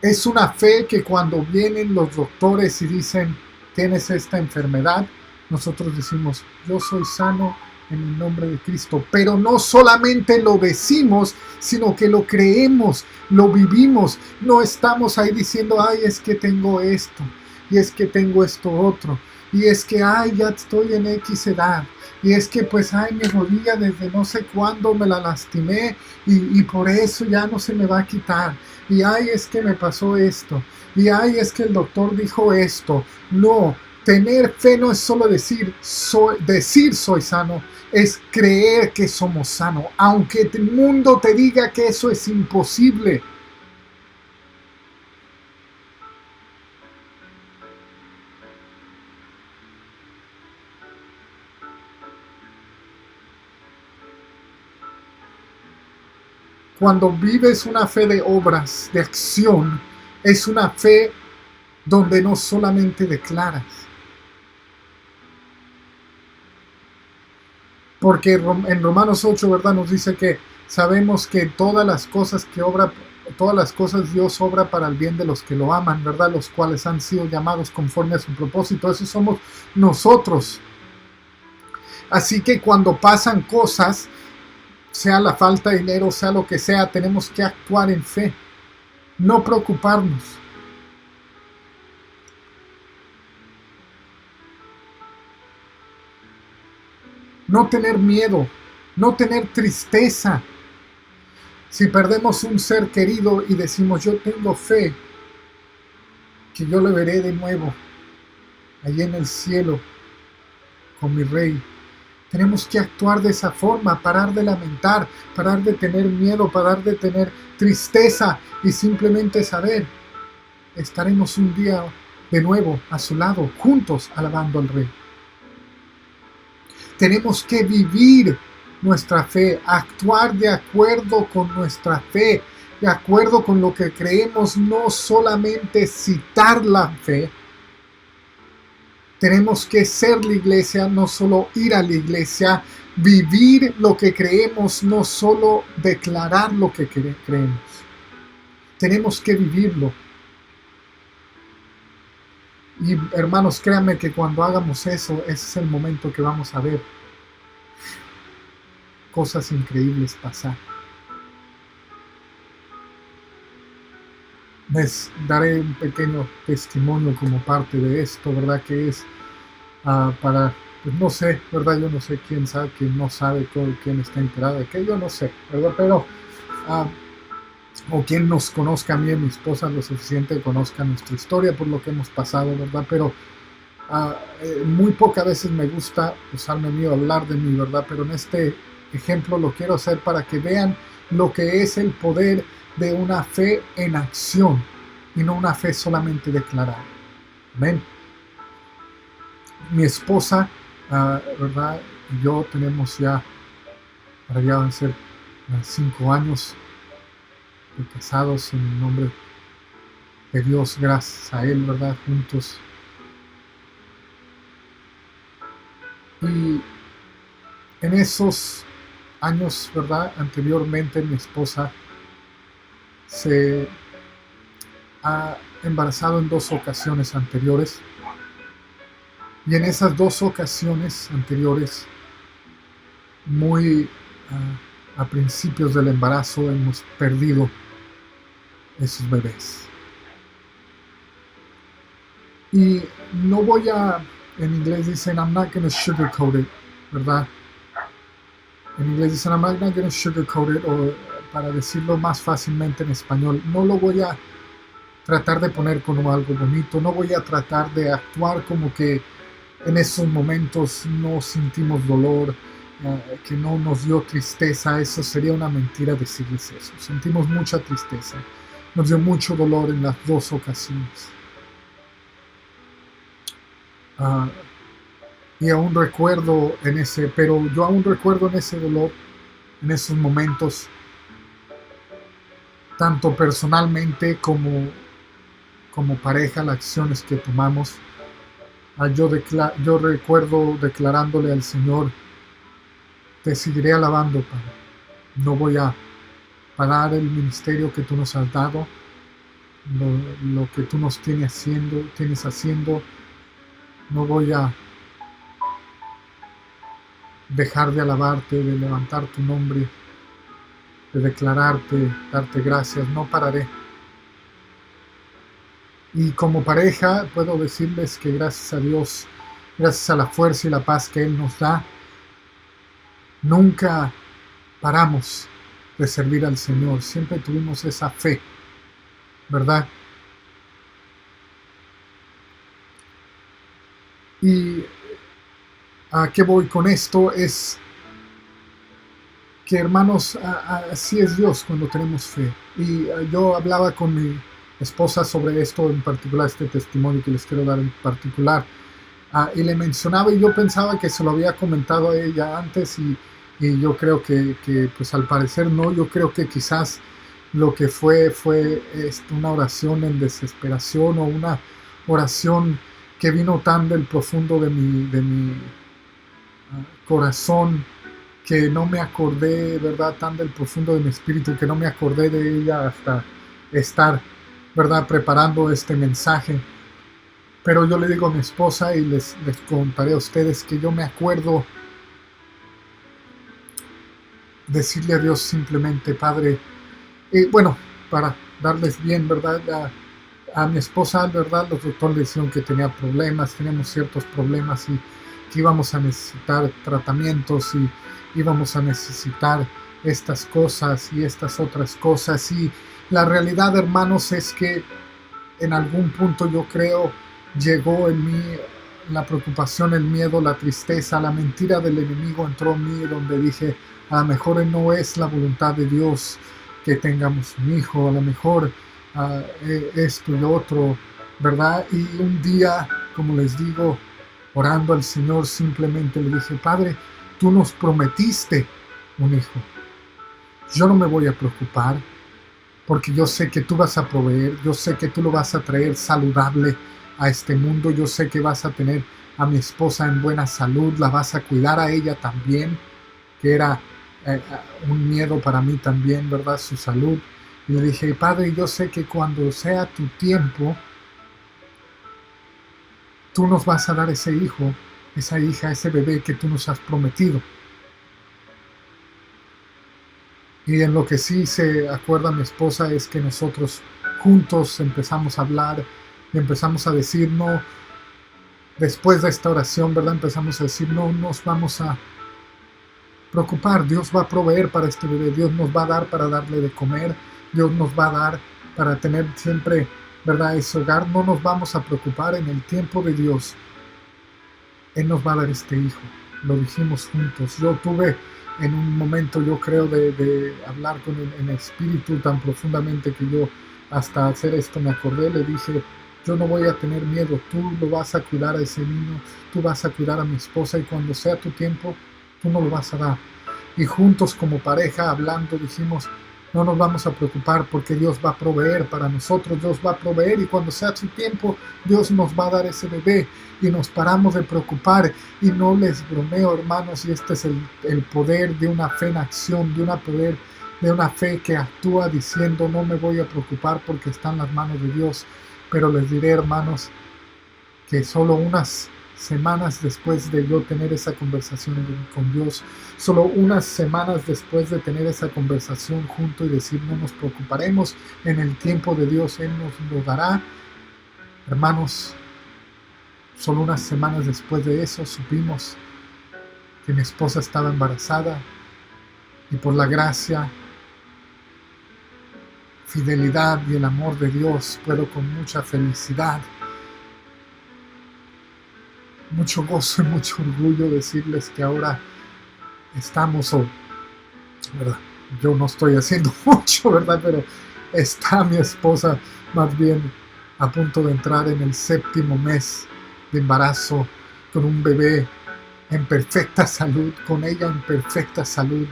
es una fe que cuando vienen los doctores y dicen, tienes esta enfermedad, nosotros decimos, yo soy sano en el nombre de Cristo. Pero no solamente lo decimos, sino que lo creemos, lo vivimos. No estamos ahí diciendo, ay, es que tengo esto, y es que tengo esto otro, y es que, ay, ya estoy en X edad, y es que, pues, ay, mi rodilla desde no sé cuándo me la lastimé, y por eso ya no se me va a quitar. Y ay, es que me pasó esto, y ay, es que el doctor dijo esto. No, tener fe no es solo decir soy sano, es creer que somos sanos, aunque el mundo te diga que eso es imposible. Cuando vives una fe de obras, de acción, es una fe donde no solamente declaras. Porque en Romanos 8, ¿verdad? Nos dice que sabemos que todas las cosas Dios obra para el bien de los que lo aman, ¿verdad? Los cuales han sido llamados conforme a su propósito. Esos somos nosotros. Así que cuando pasan cosas, sea la falta de dinero, sea lo que sea, tenemos que actuar en fe. No preocuparnos. No tener miedo, no tener tristeza. Si perdemos un ser querido y decimos, yo tengo fe, que yo le veré de nuevo, allí en el cielo, con mi Rey. Tenemos que actuar de esa forma, parar de lamentar, parar de tener miedo, parar de tener tristeza y simplemente saber, estaremos un día de nuevo a su lado, juntos alabando al Rey. Tenemos que vivir nuestra fe, actuar de acuerdo con nuestra fe, de acuerdo con lo que creemos, no solamente citar la fe. Tenemos que ser la iglesia, no solo ir a la iglesia, vivir lo que creemos, no solo declarar lo que creemos. Tenemos que vivirlo. Y hermanos, créanme que cuando hagamos eso, ese es el momento que vamos a ver cosas increíbles pasar. Les daré un pequeño testimonio como parte de esto, ¿verdad? Que es para, pues no sé, ¿verdad? Yo no sé quién sabe, quién no sabe, quién está enterado de que yo no sé, ¿verdad? Pero o quien nos conozca a mí y a mi esposa lo suficiente, conozca nuestra historia por lo que hemos pasado, ¿verdad? Pero muy pocas veces me gusta usarme mío, hablar de mí, ¿verdad? Pero en este ejemplo lo quiero hacer para que vean lo que es el poder de una fe en acción y no una fe solamente declarada. Amén. Mi esposa, ¿verdad? Y yo tenemos ya, para ya van a ser 5 años de casados en el nombre de Dios, gracias a Él, ¿verdad? Juntos. Y en esos años, ¿verdad? Anteriormente mi esposa se ha embarazado en 2 ocasiones anteriores. Y en esas 2 ocasiones anteriores, muy a principios del embarazo, hemos perdido esos bebés. Y no voy a, en inglés dicen, I'm not going to sugarcoat it, ¿verdad? En inglés dicen, I'm not going to sugarcoat it, para decirlo más fácilmente en español, no lo voy a tratar de poner como algo bonito, no voy a tratar de actuar como que en esos momentos no sentimos dolor, que no nos dio tristeza. Eso sería una mentira decirles eso. Sentimos mucha tristeza, nos dio mucho dolor en las dos ocasiones. Y aún recuerdo pero yo aún recuerdo en ese dolor, en esos momentos, tanto personalmente como pareja, las acciones que tomamos. Yo recuerdo declarándole al Señor: te seguiré alabando, Padre. No voy a parar el ministerio que tú nos has dado, lo que tú nos tienes haciendo. No voy a dejar de alabarte, de levantar tu nombre, de declararte, darte gracias. No pararé. Y como pareja puedo decirles que gracias a Dios, gracias a la fuerza y la paz que Él nos da, nunca paramos de servir al Señor. Siempre tuvimos esa fe, ¿verdad? ¿Y a qué voy con esto? Es que, hermanos, así es Dios cuando tenemos fe. Y yo hablaba con mi esposa sobre esto en particular, este testimonio que les quiero dar en particular. Y le mencionaba, y yo pensaba que se lo había comentado a ella antes, y yo creo que pues al parecer no. Yo creo que quizás lo que fue una oración en desesperación, o una oración que vino tan del profundo de mi corazón, que no me acordé, ¿verdad? Tan del profundo de mi espíritu, que no me acordé de ella hasta estar, ¿verdad?, preparando este mensaje. Pero yo le digo a mi esposa, y les contaré a ustedes, que yo me acuerdo decirle a Dios simplemente: Padre, bueno, para darles bien, ¿verdad? A mi esposa, ¿verdad? Los doctores le dijeron que teníamos ciertos problemas, y que íbamos a necesitar tratamientos, y íbamos a necesitar estas cosas y estas otras cosas. Y la realidad, hermanos, es que en algún punto yo creo llegó en mí la preocupación, el miedo, la tristeza, la mentira del enemigo entró en mí, donde dije: a lo mejor no es la voluntad de Dios que tengamos un hijo, a lo mejor esto y lo otro, ¿verdad? Y un día, como les digo, orando al Señor, simplemente le dije: Padre, tú nos prometiste un hijo. Yo no me voy a preocupar, porque yo sé que tú vas a proveer, yo sé que tú lo vas a traer saludable a este mundo, yo sé que vas a tener a mi esposa en buena salud, la vas a cuidar a ella también, que era un miedo para mí también, ¿verdad?, su salud. Y le dije: Padre, yo sé que cuando sea tu tiempo, tú nos vas a dar ese hijo, esa hija, ese bebé que tú nos has prometido. Y en lo que sí se acuerda mi esposa es que nosotros juntos empezamos a hablar y empezamos a decir: no, después de esta oración, ¿verdad?, empezamos a decir: no nos vamos a preocupar, Dios va a proveer para este bebé, Dios nos va a dar para darle de comer, Dios nos va a dar para tener siempre, ¿verdad?, ese hogar. No nos vamos a preocupar, en el tiempo de Dios Él nos va a dar este hijo. Lo dijimos juntos. Yo tuve en un momento, yo creo, de hablar con él en espíritu tan profundamente, que yo hasta hacer esto me acordé. Le dije: yo no voy a tener miedo, tú lo vas a cuidar a ese niño, tú vas a cuidar a mi esposa, y cuando sea tu tiempo, tú no lo vas a dar. Y juntos como pareja, hablando, dijimos: no nos vamos a preocupar, porque Dios va a proveer para nosotros, Dios va a proveer, y cuando sea su tiempo, Dios nos va a dar ese bebé. Y nos paramos de preocupar. Y no les bromeo, hermanos, y este es el poder de una fe en acción, de una fe que actúa diciendo: no me voy a preocupar, porque está en las manos de Dios. Pero les diré, hermanos, que solo unas semanas después de yo tener esa conversación con Dios, solo unas semanas después de tener esa conversación junto y decir: no nos preocuparemos, en el tiempo de Dios Él nos lo dará, hermanos, solo unas semanas después de eso supimos que mi esposa estaba embarazada. Y por la gracia fidelidad y el amor de Dios, puedo con mucha felicidad, mucho gozo y mucho orgullo decirles que ahora estamos, ¿verdad? Yo no estoy haciendo mucho, ¿verdad? Pero está mi esposa más bien a punto de entrar en el 7º mes de embarazo con un bebé en perfecta salud, con ella en perfecta salud,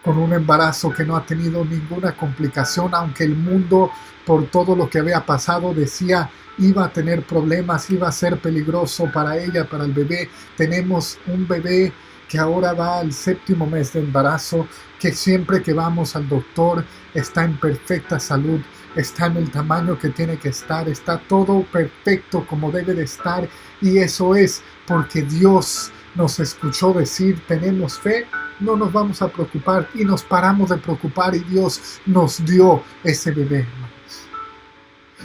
con un embarazo que no ha tenido ninguna complicación, aunque el mundo, por todo lo que había pasado, decía iba a tener problemas, iba a ser peligroso para ella, para el bebé. Tenemos un bebé que ahora va al 7º mes de embarazo, que siempre que vamos al doctor está en perfecta salud, está en el tamaño que tiene que estar, está todo perfecto como debe de estar, y eso es porque Dios nos escuchó decir, tenemos fe, no nos vamos a preocupar, y nos paramos de preocupar y Dios nos dio ese bebé.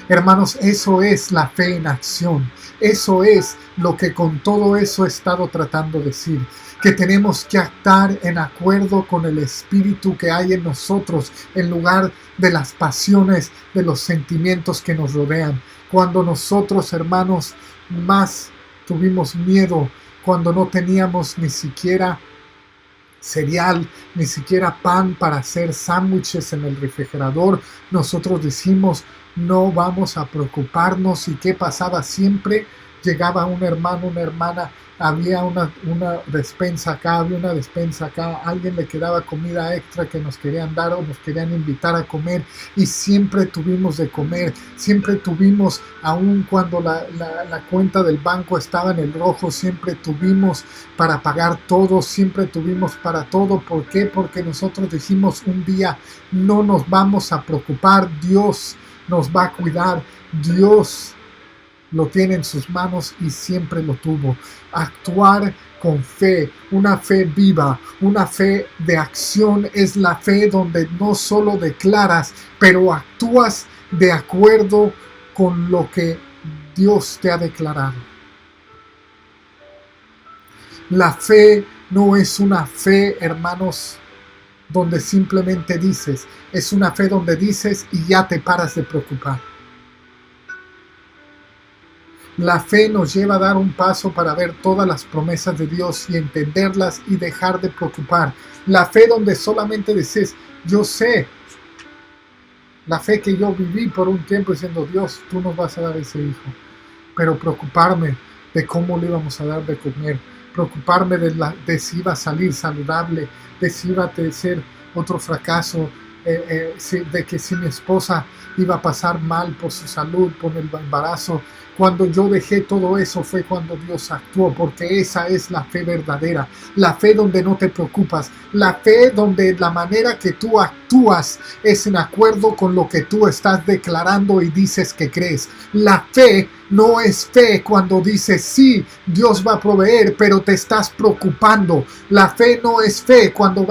Hermanos, eso es la fe en acción. Eso es lo que con todo eso he estado tratando de decir. Que tenemos que actuar en acuerdo con el espíritu que hay en nosotros, en lugar de las pasiones, de los sentimientos que nos rodean. Cuando nosotros, hermanos, más tuvimos miedo, cuando no teníamos ni siquiera cereal, ni siquiera pan para hacer sándwiches en el refrigerador, nosotros decimos, no vamos a preocuparnos. ¿Y qué pasaba? Siempre llegaba un hermano, una hermana, había una despensa acá, había una despensa acá, alguien le quedaba comida extra que nos querían dar o nos querían invitar a comer, y siempre tuvimos de comer, siempre tuvimos, aun cuando la cuenta del banco estaba en el rojo, siempre tuvimos para pagar todo, siempre tuvimos para todo. ¿Por qué? Porque nosotros dijimos un día, no nos vamos a preocupar, Dios nos va a cuidar, Dios lo tiene en sus manos y siempre lo tuvo. Actuar con fe, una fe viva, una fe de acción, es la fe donde no solo declaras, pero actúas de acuerdo con lo que Dios te ha declarado. La fe no es una fe, hermanos, donde simplemente dices, es una fe donde dices y ya te paras de preocupar. La fe nos lleva a dar un paso para ver todas las promesas de Dios y entenderlas y dejar de preocupar. La fe donde solamente dices, yo sé. La fe que yo viví por un tiempo diciendo, Dios, tú nos vas a dar ese hijo. Pero preocuparme de cómo le íbamos a dar de comer, preocuparme de si iba a salir saludable, de si iba a ser otro fracaso, de que si mi esposa iba a pasar mal por su salud, por el embarazo. Cuando yo dejé todo eso fue cuando Dios actuó, porque esa es la fe verdadera, la fe donde no te preocupas, la fe donde la manera que tú actúas es en acuerdo con lo que tú estás declarando y dices que crees. La fe no es fe cuando dices sí, Dios va a proveer, pero te estás preocupando. La fe no es fe cuando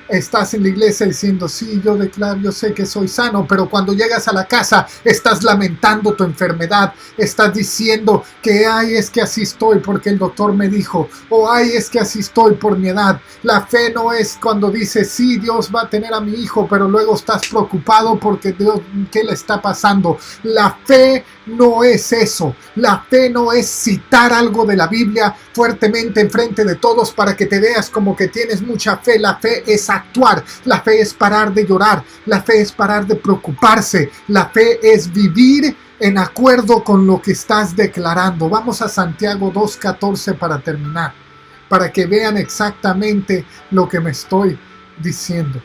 estás en la iglesia diciendo sí, yo declaro, yo sé que soy sano, pero cuando llegas a la casa estás lamentando tu enfermedad, estás diciendo que ay, es que así estoy porque el doctor me dijo, o ay, es que así estoy por mi edad. La fe no es cuando dices sí, Dios va a tener a mi hijo, pero luego estás preocupado porque Dios, ¿qué le está pasando? La fe no es eso. La fe no es citar algo de la Biblia fuertemente enfrente de todos para que te veas como que tienes mucha fe. La fe es actuar. La fe es parar de llorar. La fe es parar de preocuparse. La fe es vivir en acuerdo con lo que estás declarando. Vamos a Santiago 2:14 para terminar, para que vean exactamente lo que me estoy diciendo.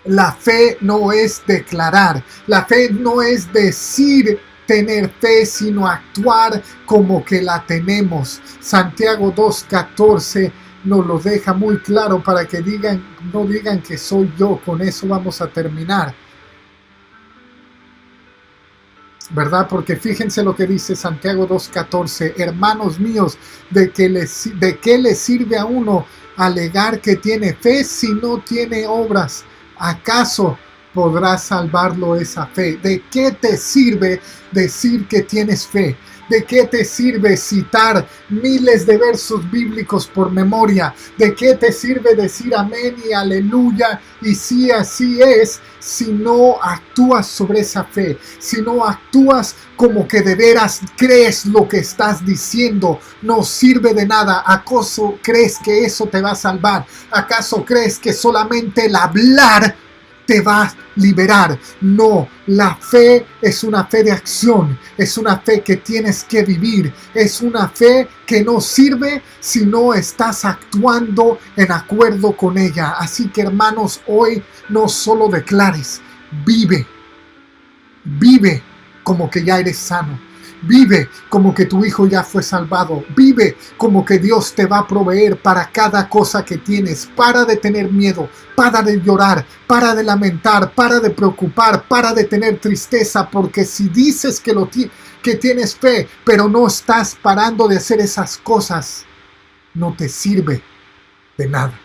La fe no es declarar, la fe no es decir tener fe, sino actuar como que la tenemos. Santiago 2:14 nos lo deja muy claro para que no digan que soy yo. Con eso vamos a terminar, ¿verdad? Porque fíjense lo que dice Santiago 2:14, hermanos míos, ¿de qué le sirve a uno alegar que tiene fe si no tiene obras? ¿Acaso podrá salvarlo esa fe? ¿De qué te sirve decir que tienes fe? ¿De qué te sirve citar miles de versos bíblicos por memoria? ¿De qué te sirve decir amén y aleluya y sí, así es, si no actúas sobre esa fe? Si no actúas como que de veras crees lo que estás diciendo, no sirve de nada. ¿Acaso crees que eso te va a salvar? ¿Acaso crees que solamente el hablar te va a liberar? No, la fe es una fe de acción, es una fe que tienes que vivir, es una fe que no sirve si no estás actuando en acuerdo con ella. Así que, hermanos, hoy no solo declares, vive como que ya eres sano. Vive como que tu hijo ya fue salvado. Vive como que Dios te va a proveer para cada cosa que tienes. Para de tener miedo, para de llorar, para de lamentar, para de preocupar, para de tener tristeza. Porque si dices que tienes fe, pero no estás parando de hacer esas cosas, no te sirve de nada.